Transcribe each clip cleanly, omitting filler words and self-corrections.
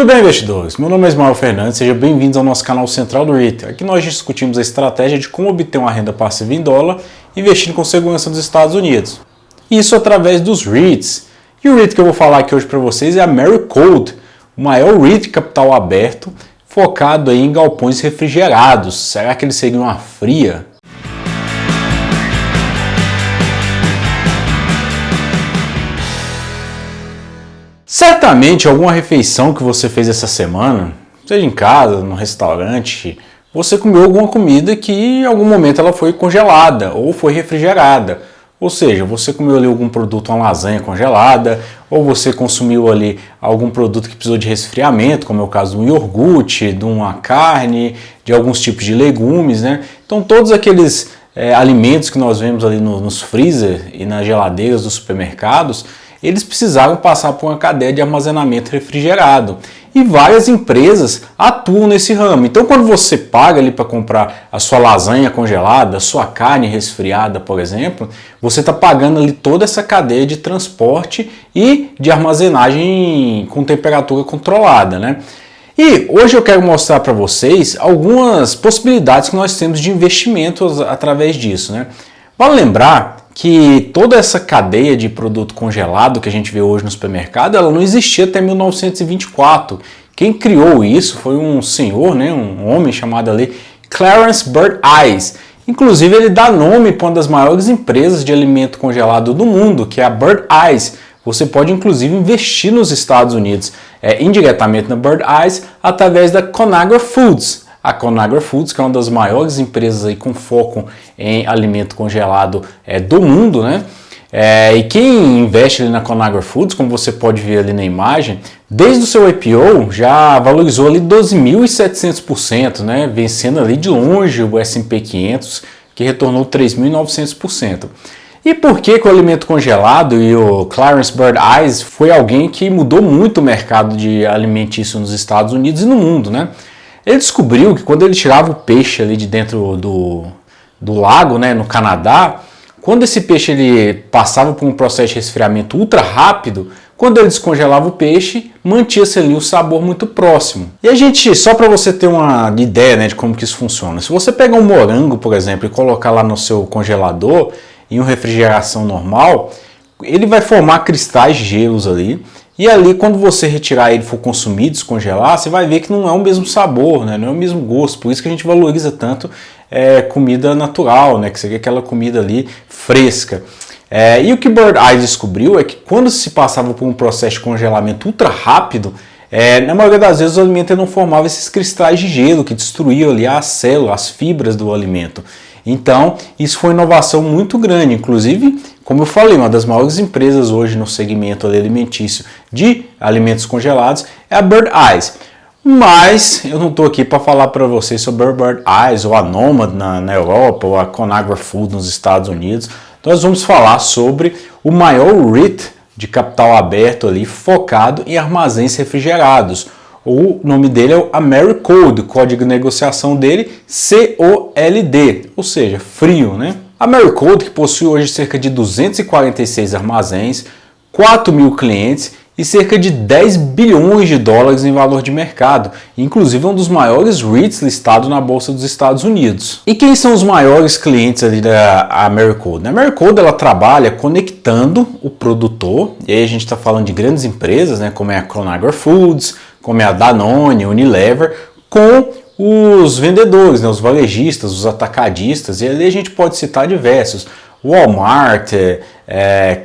Tudo bem, investidores? Meu nome é Ismael Fernandes, sejam bem-vindos ao nosso canal Central do REIT. Aqui nós discutimos a estratégia de como obter uma renda passiva em dólar investindo com segurança nos Estados Unidos. Isso através dos REITs. E o REIT que eu vou falar aqui hoje para vocês é a Americold, o maior REIT de capital aberto, focado aí em galpões refrigerados. Será que ele seria uma fria? Certamente alguma refeição que você fez essa semana, seja em casa, no restaurante, você comeu alguma comida que em algum momento ela foi congelada ou foi refrigerada. Ou seja, você comeu ali algum produto, uma lasanha congelada, ou você consumiu ali algum produto que precisou de resfriamento, como é o caso de um iogurte, de uma carne, de alguns tipos de legumes, né? Então todos aqueles alimentos que nós vemos ali nos freezer e nas geladeiras dos supermercados, eles precisaram passar por uma cadeia de armazenamento refrigerado. E várias empresas atuam nesse ramo. Então, quando você paga ali para comprar a sua lasanha congelada, a sua carne resfriada, por exemplo, você está pagando ali toda essa cadeia de transporte e de armazenagem com temperatura controlada, né? E hoje eu quero mostrar para vocês algumas possibilidades que nós temos de investimentos através disso, né? Vale lembrar que toda essa cadeia de produto congelado que a gente vê hoje no supermercado, ela não existia até 1924. Quem criou isso foi um senhor, né, um homem chamado ali Clarence Bird Ives. Inclusive ele dá nome para uma das maiores empresas de alimento congelado do mundo, que é a Bird Ives. Você pode inclusive investir nos Estados Unidos indiretamente na Bird Ives através da Conagra Foods. A Conagra Foods, que é uma das maiores empresas aí com foco em alimento congelado do mundo, né? E quem investe ali na Conagra Foods, como você pode ver ali na imagem, desde o seu IPO já valorizou ali 12.700%, né? Vencendo ali de longe o S&P 500, que retornou 3.900%. E por que o alimento congelado e o Clarence Bird Ives foi alguém que mudou muito o mercado de alimentício nos Estados Unidos e no mundo, né? Ele descobriu que quando ele tirava o peixe ali de dentro do lago, né, no Canadá, quando esse peixe ele passava por um processo de resfriamento ultra rápido, quando ele descongelava o peixe, mantinha-se ali um sabor muito próximo. E a gente, só para você ter uma ideia, né, de como que isso funciona, se você pegar um morango, por exemplo, e colocar lá no seu congelador, em uma refrigeração normal, ele vai formar cristais de gelos ali. E ali, quando você retirar ele e for consumir, descongelar, você vai ver que não é o mesmo sabor, né? Não é o mesmo gosto. Por isso que a gente valoriza tanto comida natural, né? Que seria aquela comida ali fresca. E o que Bird Ives descobriu é que quando se passava por um processo de congelamento ultra rápido, na maioria das vezes o alimento não formava esses cristais de gelo que destruíam ali as células, as fibras do alimento. Então, isso foi uma inovação muito grande. Inclusive, como eu falei, uma das maiores empresas hoje no segmento alimentício de alimentos congelados é a Bird Ives. Mas eu não estou aqui para falar para vocês sobre a Bird Ives ou a Nomad na Europa ou a Conagra Food nos Estados Unidos. Nós vamos falar sobre o maior REIT de capital aberto ali focado em armazéns refrigerados. O nome dele é o Americold, o código de negociação dele COLD, ou seja, frio, né? A Americold, que possui hoje cerca de 246 armazéns, 4.000 clientes e cerca de 10 bilhões de dólares em valor de mercado, inclusive um dos maiores REITs listados na Bolsa dos Estados Unidos. E quem são os maiores clientes ali da Americold? A Americold ela trabalha conectando o produtor, e aí a gente está falando de grandes empresas, né, como é a Conagra Foods, como é a Danone, Unilever, com os vendedores, né, os varejistas, os atacadistas, e ali a gente pode citar diversos, Walmart,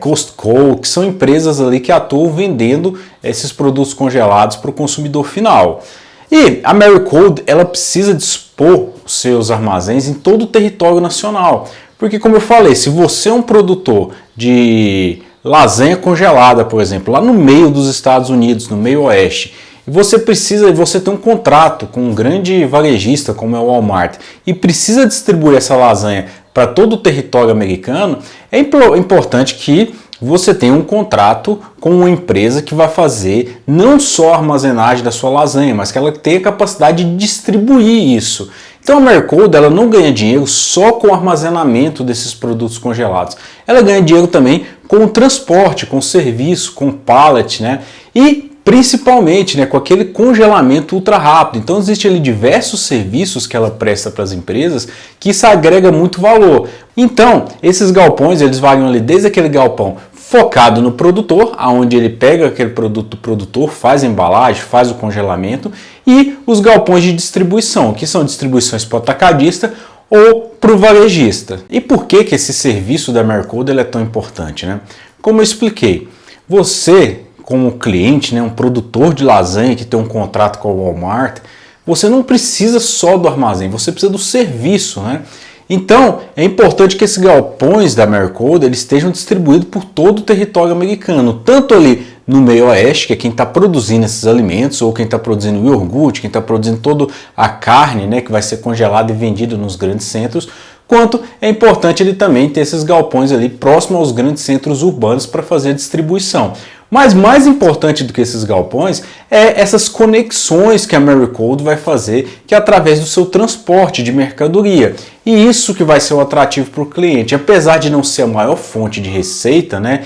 Costco, que são empresas ali que atuam vendendo esses produtos congelados para o consumidor final. E a Americold, ela precisa dispor os seus armazéns em todo o território nacional, porque como eu falei, se você é um produtor de lasanha congelada, por exemplo, lá no meio dos Estados Unidos, no meio oeste, e você tem um contrato com um grande varejista como é o Walmart e precisa distribuir essa lasanha para todo o território americano, é importante que você tenha um contrato com uma empresa que vai fazer não só a armazenagem da sua lasanha, mas que ela tenha a capacidade de distribuir isso. Então a Americold ela não ganha dinheiro só com o armazenamento desses produtos congelados, ela ganha dinheiro também com o transporte, com o serviço, com o pallet, né? E principalmente, né, com aquele congelamento ultra rápido. Então existem ali diversos serviços que ela presta para as empresas que isso agrega muito valor. Então esses galpões eles variam ali desde aquele galpão focado no produtor, aonde ele pega aquele produto do produtor, faz a embalagem, faz o congelamento, e os galpões de distribuição, que são distribuições para o atacadista ou para o varejista. E por que esse serviço da Americold é tão importante, né? Como eu expliquei, você como cliente, né, um produtor de lasanha que tem um contrato com a Walmart, você não precisa só do armazém, você precisa do serviço, né? Então, é importante que esses galpões da Americold eles estejam distribuídos por todo o território americano, tanto ali no meio oeste, que é quem está produzindo esses alimentos, ou quem está produzindo o iogurte, quem está produzindo toda a carne, né, que vai ser congelada e vendida nos grandes centros, quanto é importante ele também ter esses galpões ali próximo aos grandes centros urbanos para fazer a distribuição. Mas mais importante do que esses galpões é essas conexões que a Americold vai fazer, que é através do seu transporte de mercadoria. E isso que vai ser o atrativo para o cliente. Apesar de não ser a maior fonte de receita, né,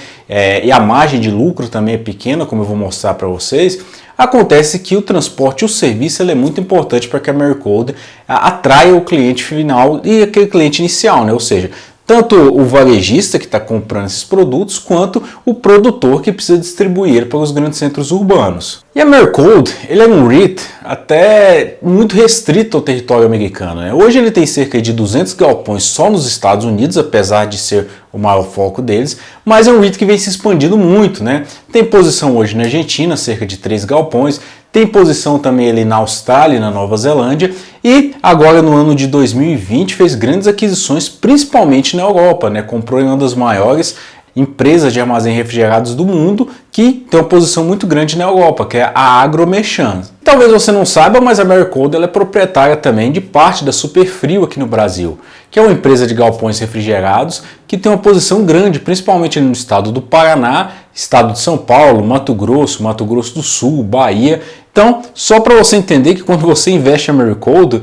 e a margem de lucro também é pequena, como eu vou mostrar para vocês, acontece que o transporte e o serviço é muito importante para que a Americold atraia o cliente final e aquele cliente inicial, né? Ou seja, tanto o varejista que está comprando esses produtos, quanto o produtor que precisa distribuir para os grandes centros urbanos. E a Americold, ele é um REIT até muito restrito ao território americano, né? Hoje ele tem cerca de 200 galpões só nos Estados Unidos, apesar de ser o maior foco deles, mas é um REIT que vem se expandindo muito, né? Tem posição hoje na Argentina, cerca de 3 galpões, tem posição também ali na Austrália e na Nova Zelândia, e agora no ano de 2020 fez grandes aquisições, principalmente na Europa, né? Comprou em uma das maiores empresas de armazém refrigerados do mundo, que tem uma posição muito grande na Europa, que é a Agromechan. Talvez você não saiba, mas a Americold ela é proprietária também de parte da Superfrio aqui no Brasil, que é uma empresa de galpões refrigerados que tem uma posição grande, principalmente no estado do Paraná, estado de São Paulo, Mato Grosso do Sul, Bahia. Então, só para você entender que quando você investe em Americold,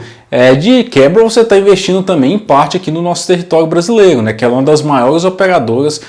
de quebra você está investindo também em parte aqui no nosso território brasileiro, né, que é uma das maiores operadoras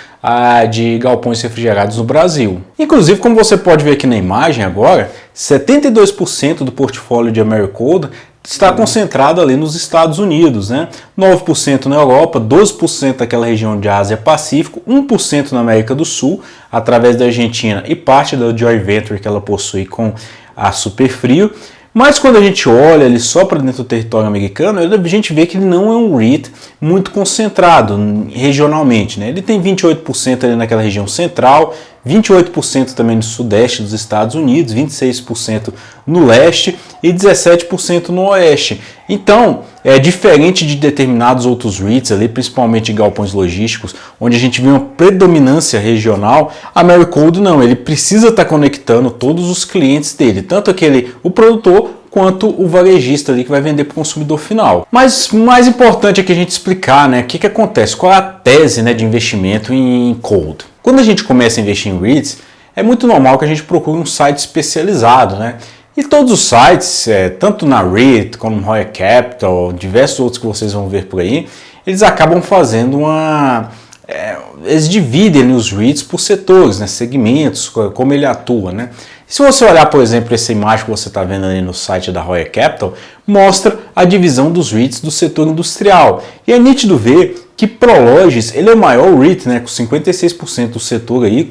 de galpões refrigerados no Brasil. Inclusive, como você pode ver aqui na imagem agora, 72% do portfólio de Americold está concentrado ali nos Estados Unidos, né? 9% na Europa, 12% naquela região de Ásia-Pacífico, 1% na América do Sul, através da Argentina e parte da joint venture que ela possui com a Superfrio. Mas quando a gente olha ali só para dentro do território americano, a gente vê que ele não é um REIT muito concentrado regionalmente, né? Ele tem 28% ali naquela região central, 28% também no sudeste dos Estados Unidos, 26% no leste e 17% no oeste. Então, é diferente de determinados outros REITs ali, principalmente galpões logísticos, onde a gente vê uma predominância regional, a Americold não, ele precisa estar conectando todos os clientes dele, tanto o produtor quanto o varejista ali que vai vender para o consumidor final. Mas mais importante é que a gente explicar, né, o que acontece, qual é a tese, né, de investimento em cold. Quando a gente começa a investir em REITs, é muito normal que a gente procure um site especializado, né? E todos os sites, tanto na REIT como no Royal Capital, diversos outros que vocês vão ver por aí, eles acabam fazendo eles dividem os REITs por setores, né, segmentos, como ele atua, né? Se você olhar, por exemplo, essa imagem que você está vendo ali no site da Royal Capital, mostra a divisão dos REITs do setor industrial. E é nítido ver que Prologis ele é o maior REIT, né, com 56% do setor, aí,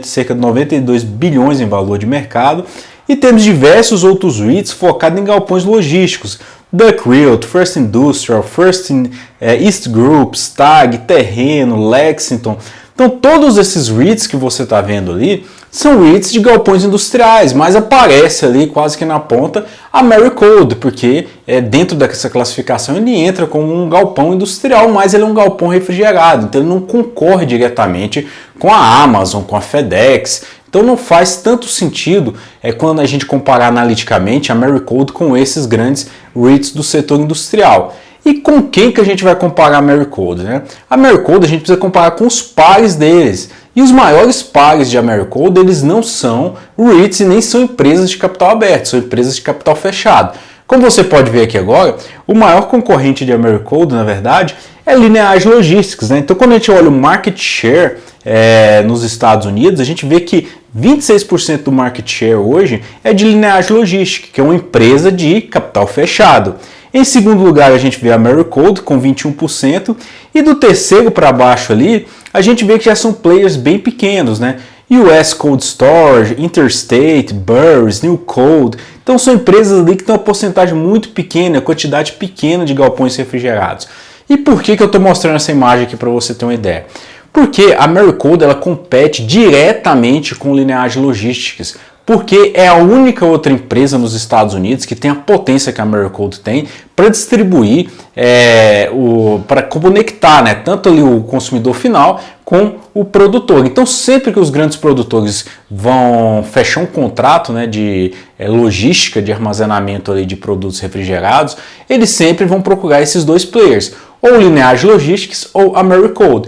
cerca de 92 bilhões em valor de mercado. E temos diversos outros REITs focados em galpões logísticos. Duck Realty, First Industrial, East Group, Stag, Terreno, Lexington. Então todos esses REITs que você está vendo ali são REITs de galpões industriais, mas aparece ali quase que na ponta a Americold, porque dentro dessa classificação ele entra como um galpão industrial, mas ele é um galpão refrigerado, então ele não concorre diretamente com a Amazon, com a FedEx. Então não faz tanto sentido quando a gente comparar analiticamente a Americold com esses grandes REITs do setor industrial. E com quem que a gente vai comparar a Americold, né? A Americold a gente precisa comparar com os pares deles. E os maiores pares de Americold, eles não são REITs e nem são empresas de capital aberto, são empresas de capital fechado. Como você pode ver aqui agora, o maior concorrente de Americold, na verdade, é Lineage Logistics, né? Então quando a gente olha o market share nos Estados Unidos, a gente vê que 26% do market share hoje é de Lineage Logistics, que é uma empresa de capital fechado. Em segundo lugar, a gente vê a Americold com 21%, e do terceiro para baixo ali, a gente vê que já são players bem pequenos, né? US Cold Storage, Interstate, Burris, New Cold. Então são empresas ali que têm uma porcentagem muito pequena, quantidade pequena de galpões refrigerados. E por que eu estou mostrando essa imagem aqui para você ter uma ideia? Porque a Americold ela compete diretamente com Lineage Logistics, porque é a única outra empresa nos Estados Unidos que tem a potência que a Americold tem para distribuir, para conectar, né, tanto ali o consumidor final com o produtor. Então sempre que os grandes produtores vão fechar um contrato, né, de logística, de armazenamento ali de produtos refrigerados, eles sempre vão procurar esses dois players, ou Lineage Logistics ou Americold.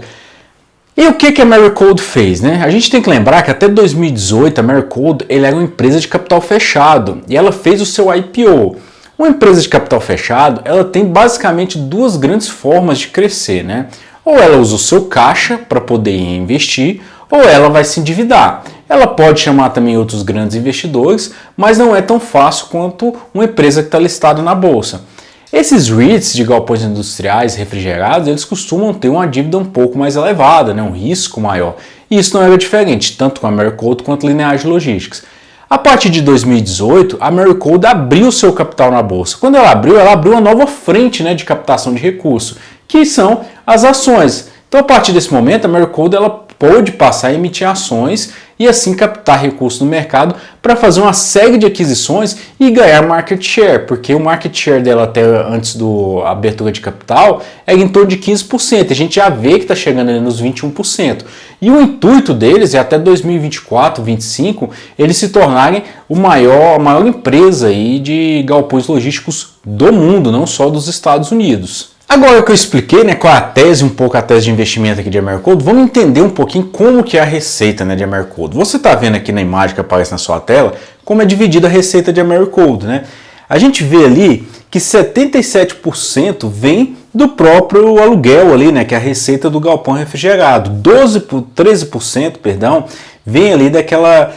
E o que a Americold fez, né? A gente tem que lembrar que até 2018 a Americold era uma empresa de capital fechado e ela fez o seu IPO. Uma empresa de capital fechado, ela tem basicamente duas grandes formas de crescer, né? Ou ela usa o seu caixa para poder investir, ou ela vai se endividar. Ela pode chamar também outros grandes investidores, mas não é tão fácil quanto uma empresa que está listada na bolsa. Esses REITs de galpões industriais refrigerados, eles costumam ter uma dívida um pouco mais elevada, né? Um risco maior. E isso não era diferente, tanto com a Americold quanto a Lineage Logistics. A partir de 2018, a Americold abriu seu capital na bolsa. Quando ela abriu uma nova frente, né, de captação de recursos, que são as ações. Então, a partir desse momento, a Americold ela pôde passar a emitir ações e assim captar recursos no mercado para fazer uma série de aquisições e ganhar market share, porque o market share dela até antes da abertura de capital é em torno de 15%, a gente já vê que está chegando ali nos 21%. E o intuito deles é até 2024, 2025, eles se tornarem a maior empresa aí de galpões logísticos do mundo, não só dos Estados Unidos. Agora que eu expliquei, né, qual é a tese, um pouco a tese de investimento aqui de Americold, vamos entender um pouquinho como que é a receita, né, de Americold. Você está vendo aqui na imagem que aparece na sua tela como é dividida a receita de Americold, né? A gente vê ali que 77% vem do próprio aluguel ali, né, que é a receita do galpão refrigerado. 13%, perdão, vem ali daquela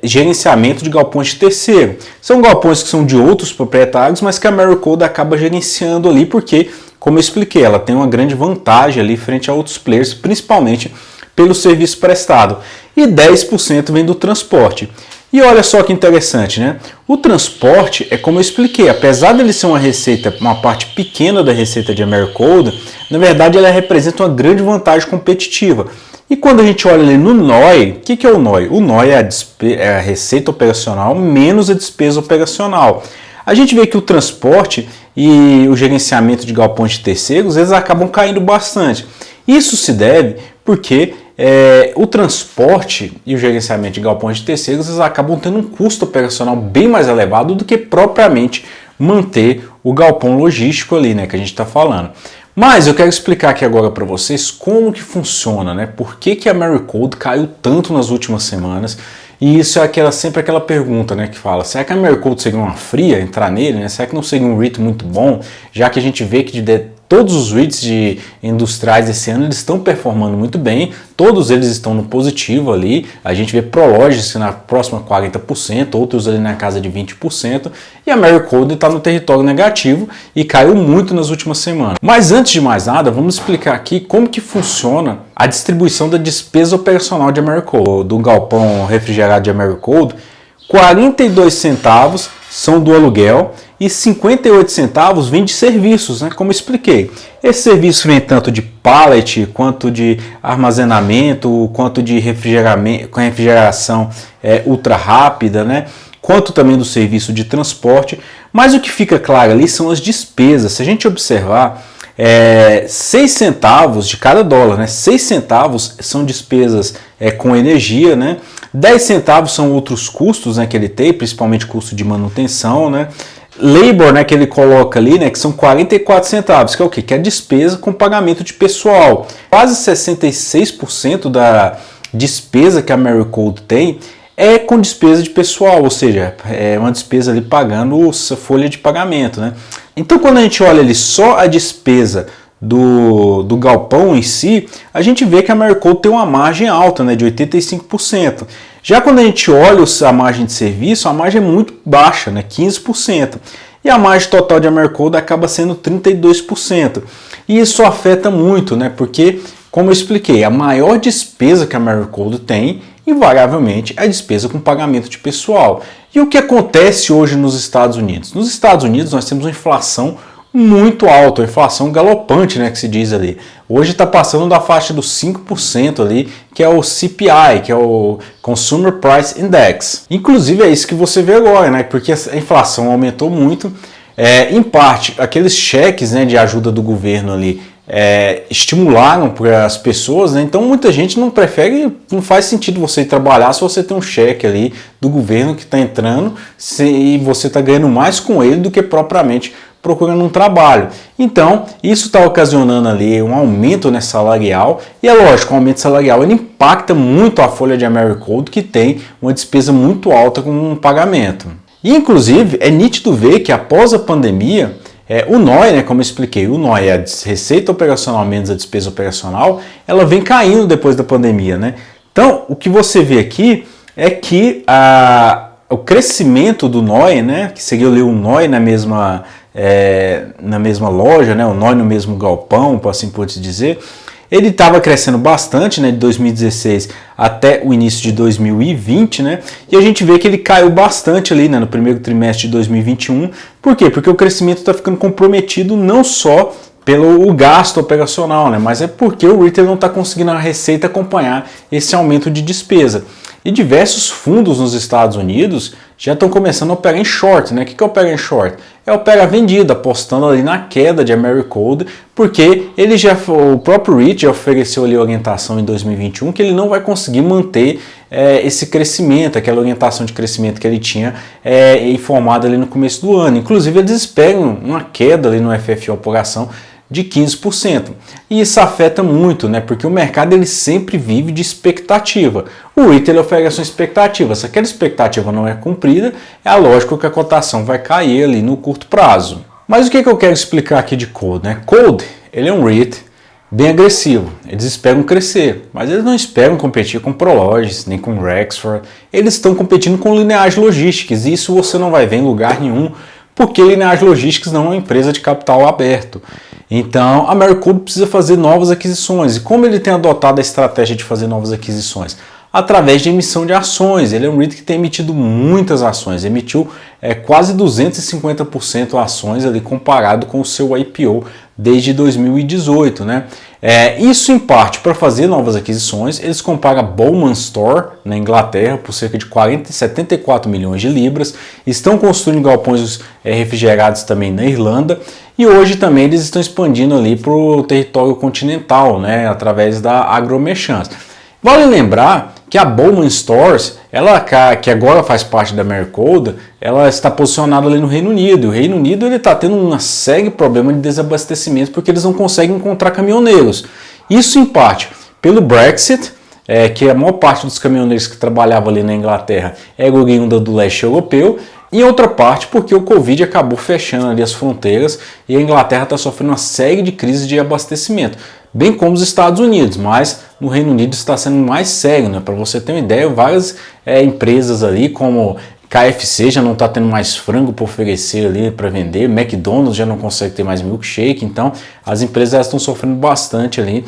gerenciamento de galpões de terceiro. São galpões que são de outros proprietários, mas que a Americold acaba gerenciando ali porque, como eu expliquei, ela tem uma grande vantagem ali frente a outros players, principalmente pelo serviço prestado. E 10% vem do transporte. E olha só que interessante, né? O transporte é como eu expliquei, apesar dele ser uma parte pequena da receita de Americold, na verdade ela representa uma grande vantagem competitiva. E quando a gente olha ali no NOI, o que é o NOI? O NOI é a receita operacional menos a despesa operacional. A gente vê que o transporte e o gerenciamento de galpões de terceiros, eles acabam caindo bastante. Isso se deve porque o transporte e o gerenciamento de galpões de terceiros, eles acabam tendo um custo operacional bem mais elevado do que propriamente manter o galpão logístico ali, né, que a gente está falando. Mas eu quero explicar aqui agora para vocês como que funciona, né? Por que a Americold caiu tanto nas últimas semanas? E isso é sempre aquela pergunta, né, que fala, será que a Americold seria uma fria entrar nele, né? Será que não seria um REIT muito bom, já que a gente vê que todos os REITs de industriais esse ano eles estão performando muito bem, todos eles estão no positivo ali, a gente vê Prologis na próxima 40%, outros ali na casa de 20%, e a Americold está no território negativo e caiu muito nas últimas semanas. Mas antes de mais nada, vamos explicar aqui como que funciona a distribuição da despesa operacional de Americold, do galpão refrigerado de Americold. 42 centavos são do aluguel e 58 centavos vem de serviços, né? Como eu expliquei. Esse serviço vem tanto de pallet, quanto de armazenamento, quanto de refrigeramento, com refrigeração ultra rápida, né? Quanto também do serviço de transporte. Mas o que fica claro ali são as despesas. Se a gente observar, 6 centavos de cada dólar, né? 6 centavos são despesas com energia, né? 10 centavos são outros custos, né, que ele tem, principalmente custo de manutenção, né? Labor, né, que ele coloca ali, né, que são 44 centavos, que é o quê? Que é a despesa com pagamento de pessoal. Quase 66% da despesa que a Americold tem é com despesa de pessoal, ou seja, é uma despesa ali pagando a folha de pagamento, né? Então, quando a gente olha ali só a despesa do galpão em si, a gente vê que a Americold tem uma margem alta, né, de 85%. Já quando a gente olha a margem de serviço, a margem é muito baixa, né, 15%. E a margem total de Americold acaba sendo 32%. E isso afeta muito, né, porque, como eu expliquei, a maior despesa que a Americold tem, invariavelmente, é a despesa com pagamento de pessoal. E o que acontece hoje nos Estados Unidos? Nos Estados Unidos nós temos uma inflação muito alta, uma inflação galopante, né, que se diz ali. Hoje está passando da faixa dos 5% ali, que é o CPI, que é o Consumer Price Index. Inclusive é isso que você vê agora, né, porque a inflação aumentou muito. Em parte, aqueles cheques, né, de ajuda do governo ali estimularam para as pessoas, né? Então muita gente não faz sentido você ir trabalhar se você tem um cheque ali do governo que está entrando e você está ganhando mais com ele do que propriamente procurando um trabalho. Então isso está ocasionando ali um aumento, né, salarial, e é lógico, o aumento salarial ele impacta muito a folha de Americold, que tem uma despesa muito alta com um pagamento. E, inclusive, é nítido ver que após a pandemia, o NOI, né, como eu expliquei, o NOI é a receita operacional menos a despesa operacional, ela vem caindo depois da pandemia, né? Então, o que você vê aqui é que o crescimento do NOI, né, que seria ali o NOI na mesma loja, né, o NOI no mesmo galpão, assim por dizer, ele estava crescendo bastante, né, de 2016 até o início de 2020, né, e a gente vê que ele caiu bastante ali, né, no primeiro trimestre de 2021. Por quê? Porque o crescimento está ficando comprometido não só pelo gasto operacional, né, mas é porque o retail não está conseguindo a receita acompanhar esse aumento de despesa. E diversos fundos nos Estados Unidos já estão começando a operar em short, né? O que é operar em short? É operar vendida, apostando ali na queda de Americold, porque o próprio REIT já ofereceu ali orientação em 2021 que ele não vai conseguir manter esse crescimento, aquela orientação de crescimento que ele tinha informado ali no começo do ano. Inclusive eles esperam uma queda ali no FFO por ação de 15%. E isso afeta muito, né? Porque o mercado ele sempre vive de expectativa. O retail oferece uma expectativa. Se aquela expectativa não é cumprida, é lógico que a cotação vai cair ali no curto prazo. Mas o que eu quero explicar aqui de Cold, né? Cold, ele é um REIT bem agressivo. Eles esperam crescer, mas eles não esperam competir com Prologis, nem com Rexford. Eles estão competindo com Lineage Logistics, e isso você não vai ver em lugar nenhum, porque Lineage Logistics não é uma empresa de capital aberto. Então, a Americold precisa fazer novas aquisições. E como ele tem adotado a estratégia de fazer novas aquisições? Através de emissão de ações. Ele é um REIT que tem emitido muitas ações. Emitiu quase 250% ações ali comparado com o seu IPO desde 2018, né? Isso em parte para fazer novas aquisições. Eles compraram a Bowman Store na Inglaterra por cerca de 74 milhões de libras. Estão construindo galpões refrigerados também na Irlanda. E hoje também eles estão expandindo ali para o território continental, né, através da Agromechans. Vale lembrar que a Bowman Stores, que agora faz parte da Americold, ela está posicionada ali no Reino Unido. O Reino Unido está tendo uma série de problemas de desabastecimento porque eles não conseguem encontrar caminhoneiros. Isso em parte pelo Brexit, que a maior parte dos caminhoneiros que trabalhavam ali na Inglaterra é oriunda do leste europeu, e em outra parte porque o Covid acabou fechando ali as fronteiras e a Inglaterra está sofrendo uma série de crises de abastecimento, bem como os Estados Unidos, mas no Reino Unido está sendo mais sério, né? Para você ter uma ideia, várias empresas ali como KFC já não está tendo mais frango para oferecer ali para vender, McDonald's já não consegue ter mais milkshake, então as empresas estão sofrendo bastante ali,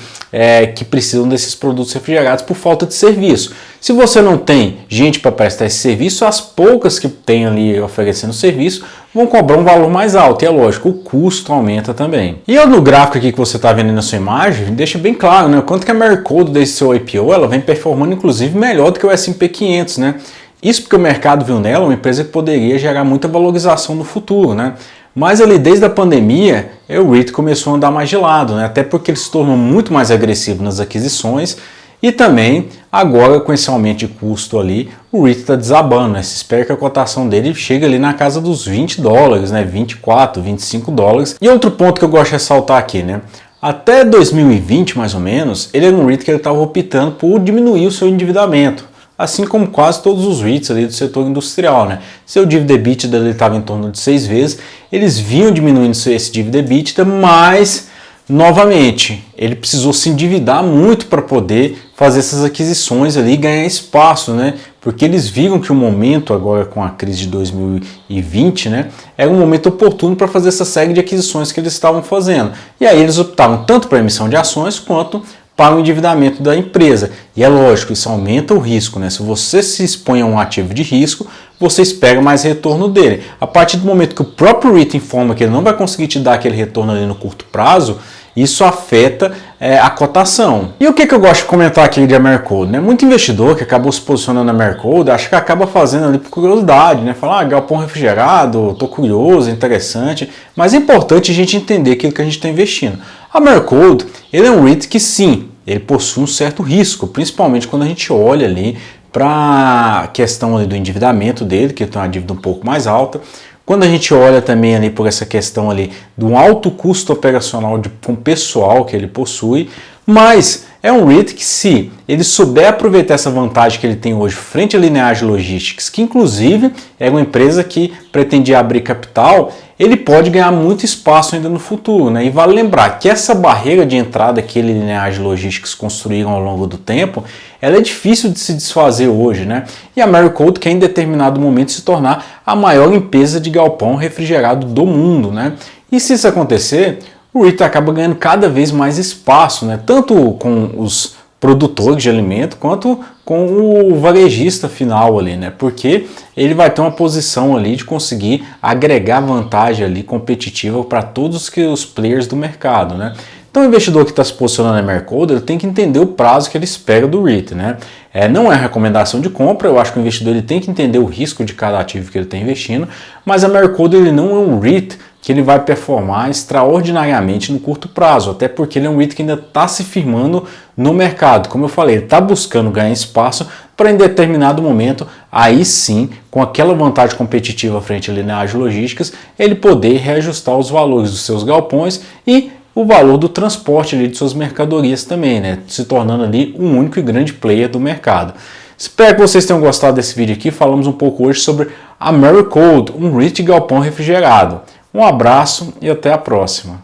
que precisam desses produtos refrigerados por falta de serviço. Se você não tem gente para prestar esse serviço, as poucas que tem ali oferecendo serviço vão cobrar um valor mais alto, e é lógico, o custo aumenta também. E no gráfico aqui que você está vendo na sua imagem, deixa bem claro, né, o quanto que a Americold desde seu IPO, ela vem performando inclusive melhor do que o S&P 500, né? Isso porque o mercado viu nela uma empresa que poderia gerar muita valorização no futuro, né? Mas ali desde a pandemia, o REIT começou a andar mais de lado, né? Até porque ele se tornou muito mais agressivo nas aquisições e também agora com esse aumento de custo ali, o REIT está desabando, né? Se espera que a cotação dele chegue ali na casa dos $20, né? 24, 25 dólares. E outro ponto que eu gosto de ressaltar aqui, né? Até 2020 mais ou menos, ele era um REIT que ele estava optando por diminuir o seu endividamento, assim como quase todos os REITs ali do setor industrial, né? Seu dívida EBITDA estava em torno de 6 vezes, eles vinham diminuindo esse dívida EBITDA, mas novamente, ele precisou se endividar muito para poder fazer essas aquisições ali e ganhar espaço, né? Porque eles viram que o momento agora com a crise de 2020, né, era um momento oportuno para fazer essa série de aquisições que eles estavam fazendo. E aí eles optaram tanto para a emissão de ações quanto para o endividamento da empresa. E é lógico, isso aumenta o risco, né? Se você se expõe a um ativo de risco, você espera mais retorno dele. A partir do momento que o próprio REIT informa que ele não vai conseguir te dar aquele retorno ali no curto prazo, isso afeta a cotação. E o que eu gosto de comentar aqui de Americold, né? Muito investidor que acabou se posicionando na Americold, acho que acaba fazendo ali por curiosidade, né? Falar, galpão refrigerado, tô curioso, interessante. Mas é importante a gente entender aquilo que a gente está investindo. A Americold, ele é um REIT que sim, ele possui um certo risco, principalmente quando a gente olha ali para a questão ali do endividamento dele, que tem uma dívida um pouco mais alta. Quando a gente olha também ali por essa questão ali do alto custo operacional com pessoal que ele possui, mas é um REIT que, se ele souber aproveitar essa vantagem que ele tem hoje frente à Lineage Logistics, que inclusive é uma empresa que pretendia abrir capital, ele pode ganhar muito espaço ainda no futuro, né? E vale lembrar que essa barreira de entrada que ele e Lineage Logistics construíram ao longo do tempo, ela é difícil de se desfazer hoje, né? E a Americold quer em determinado momento se tornar a maior empresa de galpão refrigerado do mundo, né? E se isso acontecer, o REIT acaba ganhando cada vez mais espaço, né? Tanto com os produtores de alimento quanto com o varejista final ali, né? Porque ele vai ter uma posição ali de conseguir agregar vantagem ali competitiva para todos os players do mercado, né? Então o investidor que está se posicionando na Americold, ele tem que entender o prazo que ele espera do REIT, né? Não é recomendação de compra, eu acho que o investidor ele tem que entender o risco de cada ativo que ele está investindo, mas a Americold ele não é um REIT que ele vai performar extraordinariamente no curto prazo, até porque ele é um REIT que ainda está se firmando no mercado. Como eu falei, ele está buscando ganhar espaço para em determinado momento, aí sim, com aquela vantagem competitiva frente à Lineage Logísticas, ele poder reajustar os valores dos seus galpões e o valor do transporte ali de suas mercadorias também, né? Se tornando ali um único e grande player do mercado. Espero que vocês tenham gostado desse vídeo aqui. Falamos um pouco hoje sobre Americold, um REIT galpão refrigerado. Um abraço e até a próxima.